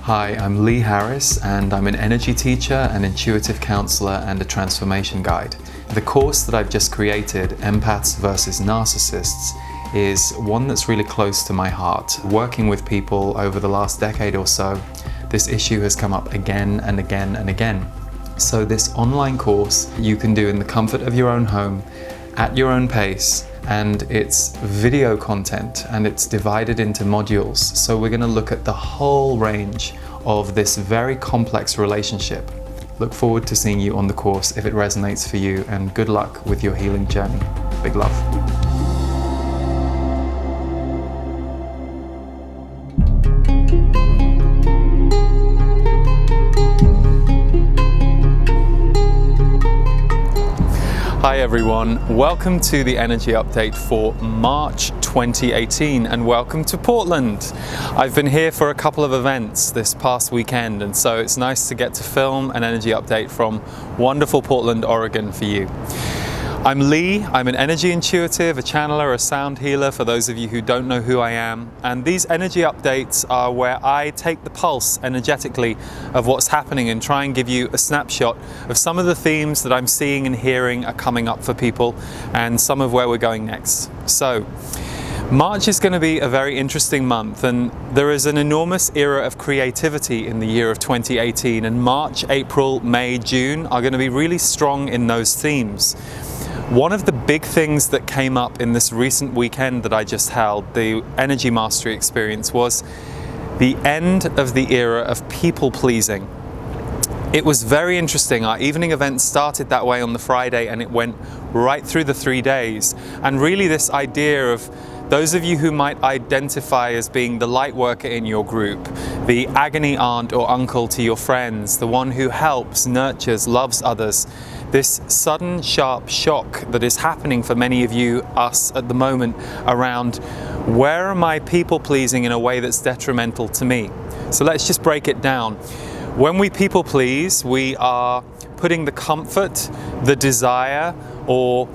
Hi, I'm Lee Harris and I'm an energy teacher, an intuitive counselor and a transformation guide. The course that I've just created, Empaths versus Narcissists, is one that's really close to my heart. Working with people over the last decade or so, this issue has come up again and again and again. So this online course you can do in the comfort of your own home, at your own pace, and it's video content and it's divided into modules. So we're going to look at the whole range of this very complex relationship. Look forward to seeing you on the course if it resonates for you, and good luck with your healing journey. Big love. Hi everyone, welcome to the energy update for March 2018 and welcome to Portland. I've been here for a couple of events this past weekend, and so it's nice to get to film an energy update from wonderful Portland, Oregon for you. I'm Lee, I'm an energy intuitive, a channeler, a sound healer for those of you who don't know who I am, and these energy updates are where I take the pulse energetically of what's happening and try and give you a snapshot of some of the themes that I'm seeing and hearing are coming up for people and some of where we're going next. So, March is going to be a very interesting month, and there is an enormous era of creativity in the year of 2018, and March, April, May, June are going to be really strong in those themes. One of the big things that came up in this recent weekend that I just held, the Energy Mastery experience, was the end of the era of people pleasing. It was very interesting. Our evening event started that way on the Friday and it went right through the 3 days. And really this idea of those of you who might identify as being the light worker in your group, the agony aunt or uncle to your friends, the one who helps, nurtures, loves others, this sudden sharp shock that is happening for many of you, us at the moment, around where am I people pleasing in a way that's detrimental to me? So let's just break it down. When we people please, we are putting the comfort, the desire, or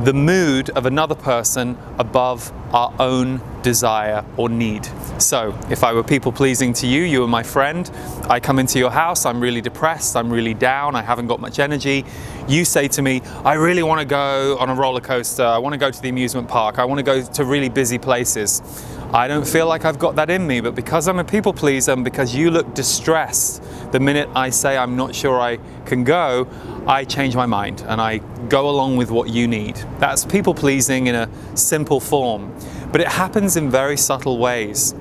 the mood of another person above our own desire or need. So if I were people pleasing to you, you were my friend, I come into your house, I'm really depressed, I'm really down, I haven't got much energy. You say to me, I really want to go on a roller coaster, I want to go to the amusement park, I want to go to really busy places. I don't feel like I've got that in me, but because I'm a people pleaser and because you look distressed the minute I say I'm not sure I can go, I change my mind and I go along with what you need. That's people pleasing in a simple form, but it happens in very subtle ways.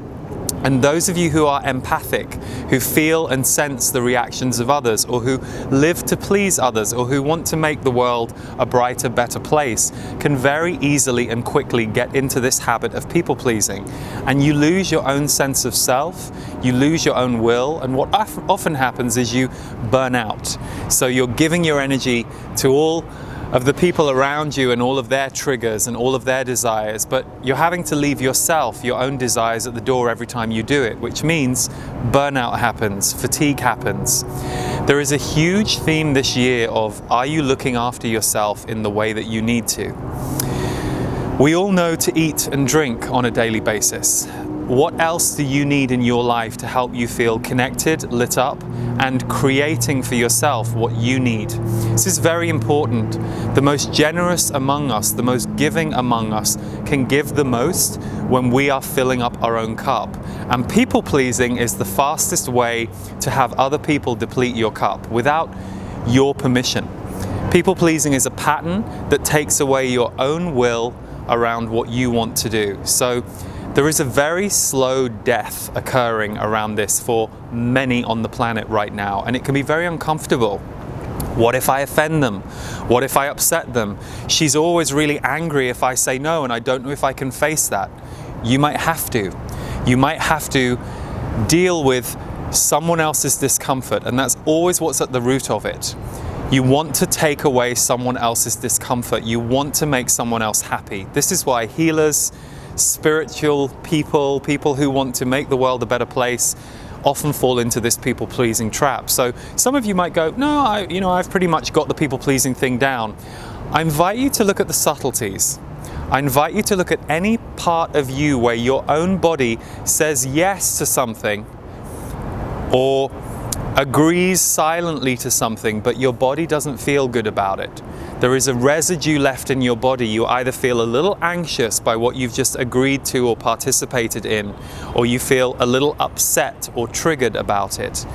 And those of you who are empathic, who feel and sense the reactions of others, or who live to please others, or who want to make the world a brighter, better place, can very easily and quickly get into this habit of people pleasing. And you lose your own sense of self, you lose your own will, and what often happens is you burn out. So you're giving your energy to all of the people around you and all of their triggers and all of their desires, but you're having to leave yourself, your own desires, at the door every time you do it, which means burnout happens, fatigue happens. There is a huge theme this year of, are you looking after yourself in the way that you need to? We all know to eat and drink on a daily basis. What else do you need in your life to help you feel connected, lit up, and creating for yourself what you need? This is very important. The most generous among us, the most giving among us, can give the most when we are filling up our own cup. And people pleasing is the fastest way to have other people deplete your cup without your permission. People pleasing is a pattern that takes away your own will around what you want to do. So there is a very slow death occurring around this for many on the planet right now, and it can be very uncomfortable. What if I offend them? What if I upset them? She's always really angry if I say no, and I don't know if I can face that. You might have to. You might have to deal with someone else's discomfort, and that's always what's at the root of it. You want to take away someone else's discomfort. You want to make someone else happy. This is why healers, spiritual people, people who want to make the world a better place, often fall into this people-pleasing trap. So some of you might go, no, I've pretty much got the people-pleasing thing down. I invite you to look at the subtleties. I invite you to look at any part of you where your own body says yes to something, or agrees silently to something, but your body doesn't feel good about it. There is a residue left in your body. You either feel a little anxious by what you've just agreed to or participated in, or you feel a little upset or triggered about it.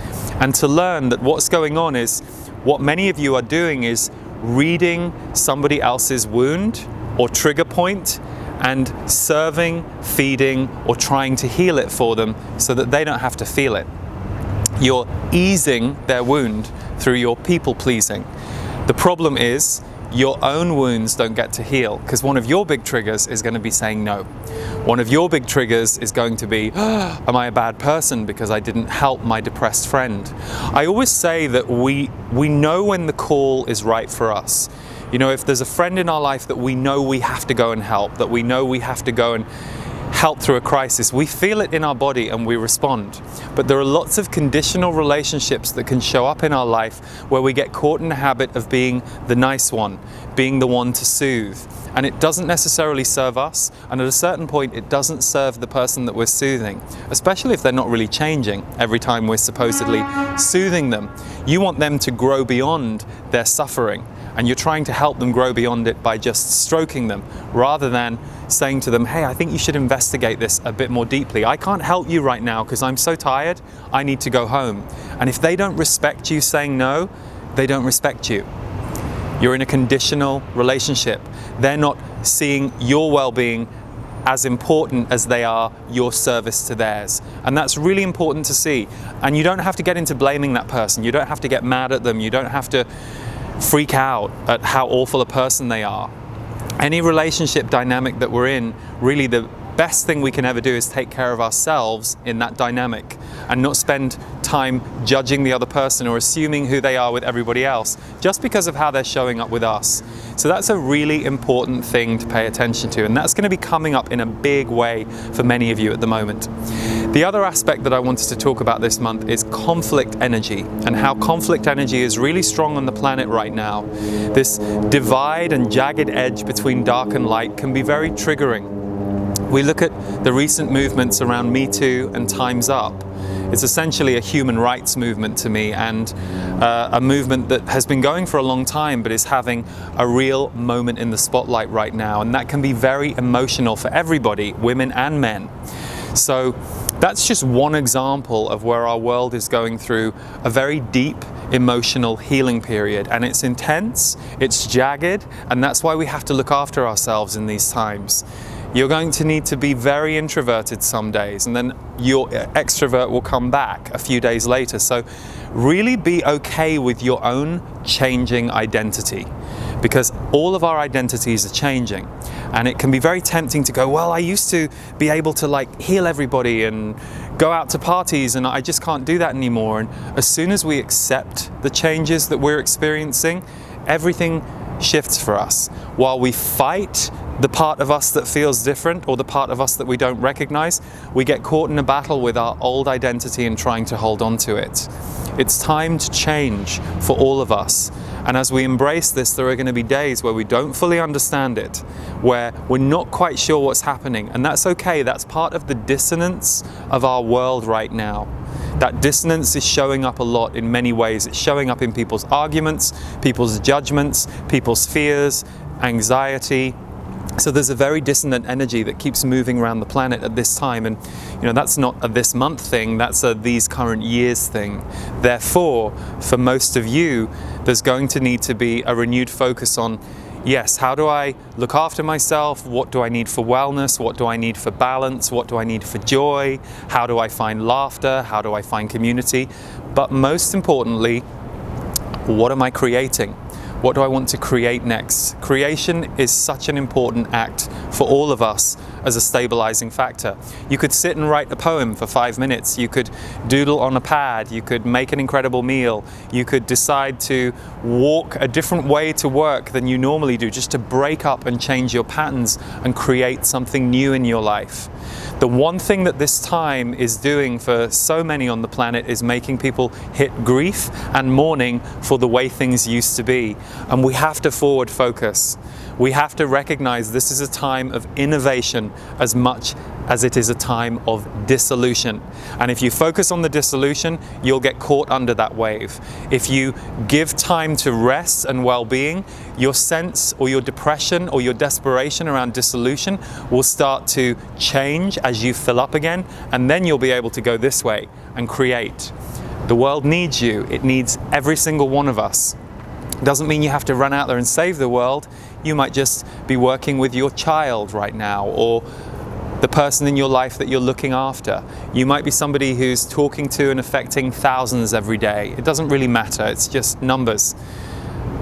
And to learn that what's going on is, what many of you are doing is reading somebody else's wound or trigger point and serving, feeding, or trying to heal it for them so that they don't have to feel it. You're easing their wound through your people pleasing. The problem is your own wounds don't get to heal, because one of your big triggers is going to be saying no. One of your big triggers is going to be, am I a bad person because I didn't help my depressed friend? I always say that we know when the call is right for us. You know, if there's a friend in our life that we know we have to go and help, that we know we have to go and help through a crisis, we feel it in our body and we respond. But there are lots of conditional relationships that can show up in our life where we get caught in the habit of being the nice one, being the one to soothe. And it doesn't necessarily serve us, and at a certain point it doesn't serve the person that we're soothing, especially if they're not really changing every time we're supposedly soothing them. You want them to grow beyond their suffering, and you're trying to help them grow beyond it by just stroking them, rather than saying to them, hey, I think you should investigate this a bit more deeply. I can't help you right now because I'm so tired, I need to go home. And if they don't respect you saying no, they don't respect you. You're in a conditional relationship. They're not seeing your well-being as important as they are your service to theirs. And that's really important to see. And you don't have to get into blaming that person. You don't have to get mad at them. You don't have to freak out at how awful a person they are. Any relationship dynamic that we're in, really the best thing we can ever do is take care of ourselves in that dynamic and not spend time judging the other person or assuming who they are with everybody else just because of how they're showing up with us. So that's a really important thing to pay attention to, and that's going to be coming up in a big way for many of you at the moment. The other aspect that I wanted to talk about this month is conflict energy, and how conflict energy is really strong on the planet right now. This divide and jagged edge between dark and light can be very triggering. We look at the recent movements around Me Too and Time's Up. It's essentially a human rights movement to me, and a movement that has been going for a long time but is having a real moment in the spotlight right now, and that can be very emotional for everybody, women and men. So that's just one example of where our world is going through a very deep emotional healing period, and it's intense, it's jagged, and that's why we have to look after ourselves in these times. You're going to need to be very introverted some days, and then your extrovert will come back a few days later. So really be okay with your own changing identity, because all of our identities are changing. And it can be very tempting to go, well, I used to be able to like heal everybody and go out to parties, and I just can't do that anymore. And as soon as we accept the changes that we're experiencing, everything shifts for us. While we fight the part of us that feels different, or the part of us that we don't recognize, we get caught in a battle with our old identity and trying to hold on to it. It's time to change for all of us. And as we embrace this, there are going to be days where we don't fully understand it, where we're not quite sure what's happening. And that's okay. That's part of the dissonance of our world right now. That dissonance is showing up a lot in many ways. It's showing up in people's arguments, people's judgments, people's fears, anxiety. So there's a very dissonant energy that keeps moving around the planet at this time, and that's not a this month thing, that's a these current years thing. Therefore, for most of you, there's going to need to be a renewed focus on, yes, how do I look after myself? What do I need for wellness? What do I need for balance? What do I need for joy? How do I find laughter? How do I find community? But most importantly, what am I creating? What do I want to create next? Creation is such an important act for all of us as a stabilizing factor. You could sit and write a poem for 5 minutes. You could doodle on a pad. You could make an incredible meal. You could decide to walk a different way to work than you normally do, just to break up and change your patterns and create something new in your life. The one thing that this time is doing for so many on the planet is making people hit grief and mourning for the way things used to be. And we have to forward focus. We have to recognize this is a time of innovation evolution as much as it is a time of dissolution. And if you focus on the dissolution, you'll get caught under that wave. If you give time to rest and well-being, your sense or your depression or your desperation around dissolution will start to change as you fill up again, and then you'll be able to go this way and create. The world needs you. It needs every single one of us. Doesn't mean you have to run out there and save the world. You might just be working with your child right now, or the person in your life that you're looking after. You might be somebody who's talking to and affecting thousands every day. It doesn't really matter, it's just numbers.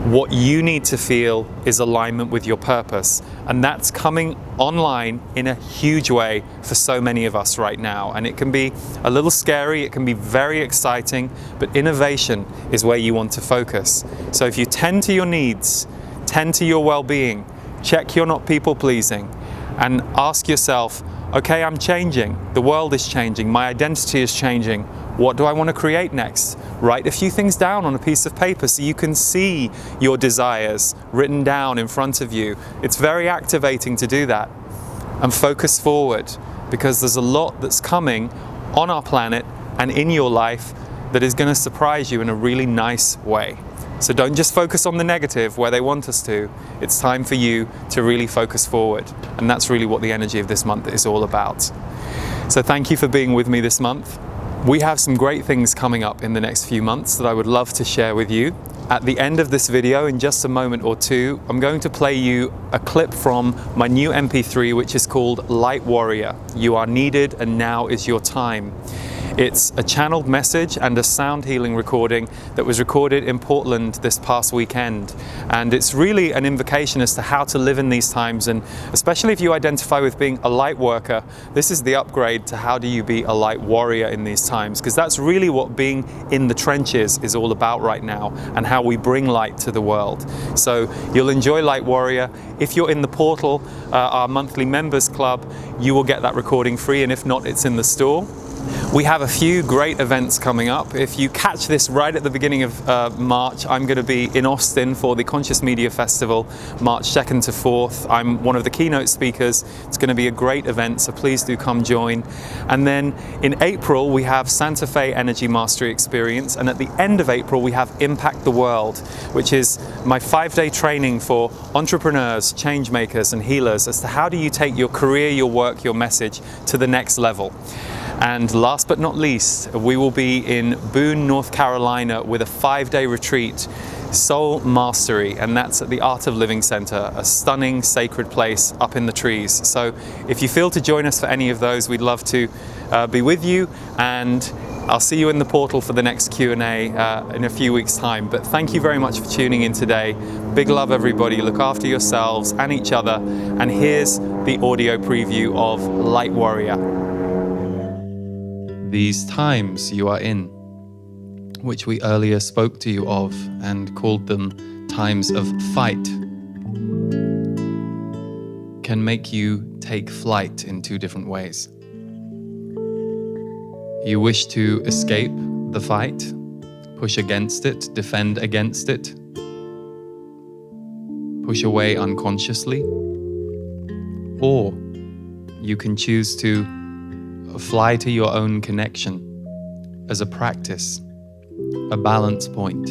What you need to feel is alignment with your purpose, and that's coming online in a huge way for so many of us right now. And it can be a little scary, it can be very exciting, but innovation is where you want to focus. So if you tend to your needs, tend to your well-being, check you're not people-pleasing, and ask yourself, okay, I'm changing, the world is changing, my identity is changing, what do I want to create next? Write a few things down on a piece of paper so you can see your desires written down in front of you. It's very activating to do that. And focus forward, because there's a lot that's coming on our planet and in your life that is going to surprise you in a really nice way. So don't just focus on the negative where they want us to. It's time for you to really focus forward. And that's really what the energy of this month is all about. So thank you for being with me this month. We have some great things coming up in the next few months that I would love to share with you. At the end of this video, in just a moment or two, I'm going to play you a clip from my new MP3, which is called Light Warrior. You are needed and now is your time. It's a channeled message and a sound healing recording that was recorded in Portland this past weekend. And it's really an invocation as to how to live in these times. And especially if you identify with being a light worker, this is the upgrade to how do you be a light warrior in these times. Because that's really what being in the trenches is all about right now, and how we bring light to the world. So you'll enjoy Light Warrior. If you're in the portal, our monthly members club, you will get that recording free. And if not, it's in the store. We have a few great events coming up. If you catch this right at the beginning of March, I'm going to be in Austin for the Conscious Media Festival, March 2nd to 4th. I'm one of the keynote speakers. It's going to be a great event, so please do come join. And then in April, we have Santa Fe Energy Mastery Experience. And at the end of April, we have Impact the World, which is my 5-day training for entrepreneurs, change makers, and healers as to how do you take your career, your work, your message to the next level. And last but not least, we will be in Boone, North Carolina with a 5-day retreat, Soul Mastery, and that's at the Art of Living Center, a stunning sacred place up in the trees. So if you feel to join us for any of those, we'd love to be with you, and I'll see you in the portal for the next Q&A in a few weeks' time. But thank you very much for tuning in today. Big love, everybody. Look after yourselves and each other. And here's the audio preview of Light Warrior. These times you are in, which we earlier spoke to you of and called them times of fight, can make you take flight in two different ways. You wish to escape the fight, push against it, defend against it, push away unconsciously, or you can choose to fly to your own connection as a practice, a balance point,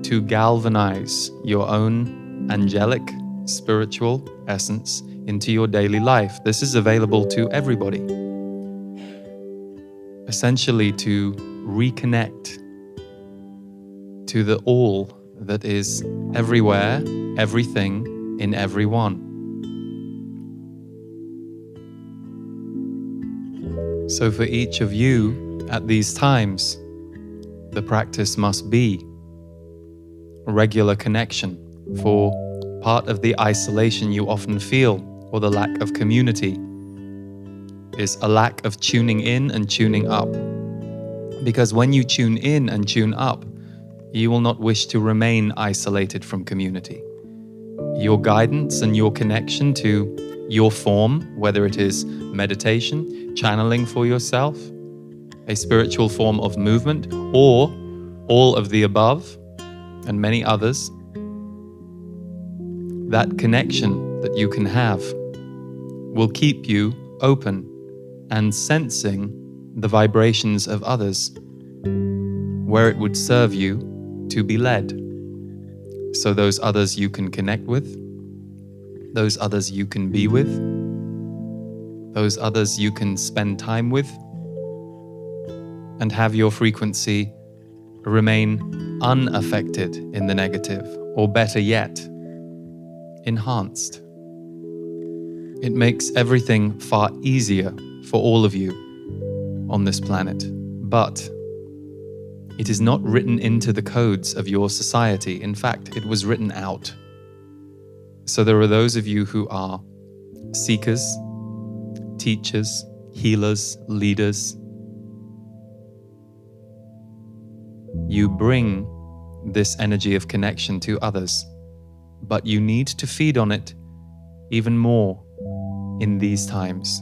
to galvanize your own angelic, spiritual essence into your daily life. This is available to everybody. Essentially to reconnect to the all that is everywhere, everything, in everyone. So for each of you at these times, the practice must be a regular connection. For part of the isolation you often feel, or the lack of community, is a lack of tuning in and tuning up. Because when you tune in and tune up, you will not wish to remain isolated from community. Your guidance and your connection to your form, whether it is meditation, channeling for yourself, a spiritual form of movement, or all of the above and many others, that connection that you can have will keep you open and sensing the vibrations of others, where it would serve you to be led. So those others you can connect with, those others you can be with, those others you can spend time with, and have your frequency remain unaffected in the negative, or better yet, enhanced. It makes everything far easier for all of you on this planet, but it is not written into the codes of your society. In fact, it was written out. So there are those of you who are seekers, teachers, healers, leaders. You bring this energy of connection to others, but you need to feed on it even more in these times.